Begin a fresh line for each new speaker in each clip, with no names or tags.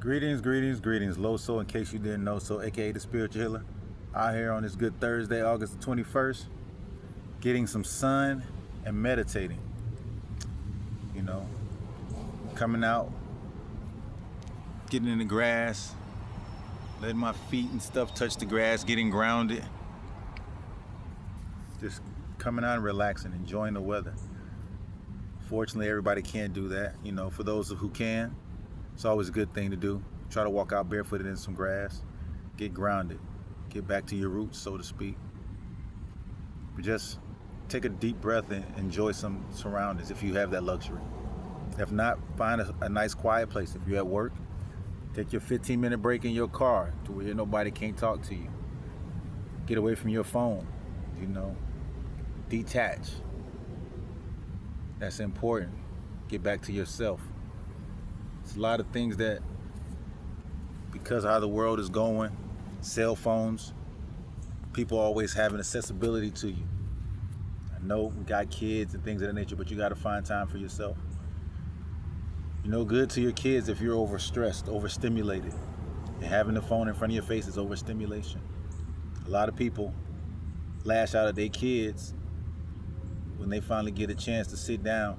Greetings, greetings, greetings. Loso, in case you didn't know, so aka the spiritual healer, out here on this good Thursday, August 21st, getting some sun and meditating. You know, coming out, getting in the grass, letting my feet and stuff touch the grass, getting grounded. Just coming out and relaxing, enjoying the weather. Fortunately, everybody can't do that. You know, for those who can, it's always a good thing to do. Try to walk out barefooted in some grass, get grounded, get back to your roots, so to speak. But just take a deep breath and enjoy some surroundings if you have that luxury. If not, find a nice quiet place. If you're at work, take your 15-minute break in your car to where nobody can't talk to you. Get away from your phone, you know, detach. That's important. Get back to yourself. It's a lot of things that, because of how the world is going, cell phones, people always have an accessibility to you. I know we got kids and things of that nature, but you got to find time for yourself. You're no good to your kids if you're overstressed, overstimulated. And having the phone in front of your face is overstimulation. A lot of people lash out at their kids when they finally get a chance to sit down,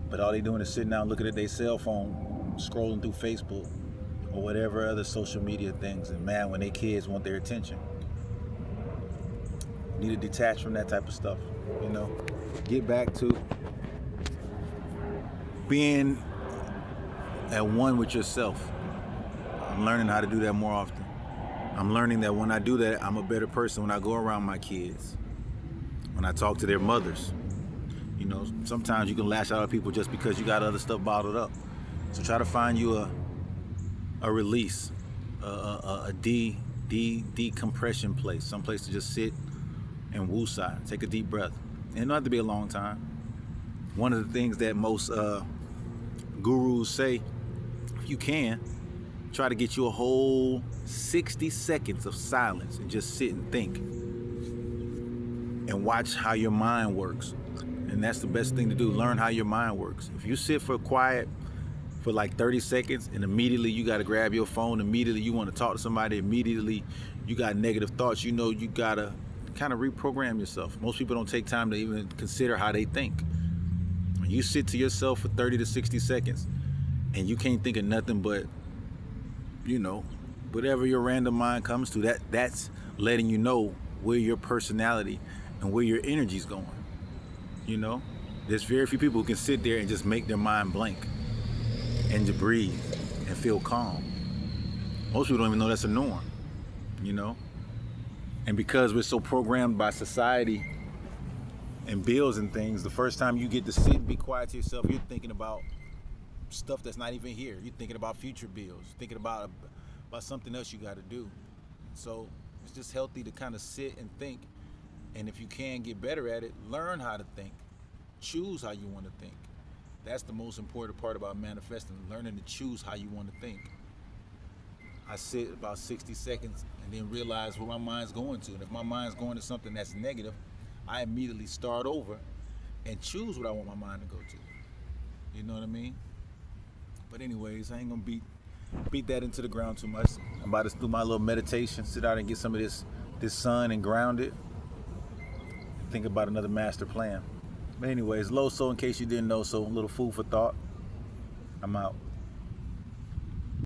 but all they doing is sitting down looking at their cell phone, scrolling through Facebook or whatever other social media things, and man, when their kids want their attention. You need to detach from that type of stuff, you know. Get back to being at one with yourself. I'm learning how to do that more often. I'm learning that when I do that, I'm a better person when I go around my kids, when I talk to their mothers. You know, sometimes you can lash out at people just because you got other stuff bottled up. So try to find you a release, a decompression place, some place to just sit and woosah, take a deep breath. And it don't have to be a long time. One of the things that most gurus say, if you can, try to get you a whole 60 seconds of silence and just sit and think and watch how your mind works. And that's the best thing to do. Learn how your mind works. If you sit for quiet for like 30 seconds and immediately you got to grab your phone, immediately you want to talk to somebody, immediately you got negative thoughts, you know you got to kind of reprogram yourself. Most people don't take time to even consider how they think. When you sit to yourself for 30 to 60 seconds and you can't think of nothing but, you know, whatever your random mind comes to, that's letting you know where your personality and where your energy's going. You know, there's very few people who can sit there and just make their mind blank and to breathe and feel calm. Most people don't even know that's a norm, you know? And because we're so programmed by society and bills and things, the first time you get to sit and be quiet to yourself, you're thinking about stuff that's not even here. You're thinking about future bills, thinking about something else you got to do. So it's just healthy to kind of sit and think. And if you can get better at it, learn how to think. Choose how you want to think. That's the most important part about manifesting, learning to choose how you want to think. I sit about 60 seconds and then realize where my mind's going to. And if my mind's going to something that's negative, I immediately start over and choose what I want my mind to go to. You know what I mean? But anyways, I ain't gonna beat that into the ground too much. I'm about to do my little meditation, sit out and get some of this sun and ground it. Think about another master plan. But anyways, Loso, in case you didn't know, so a little food for thought. I'm out.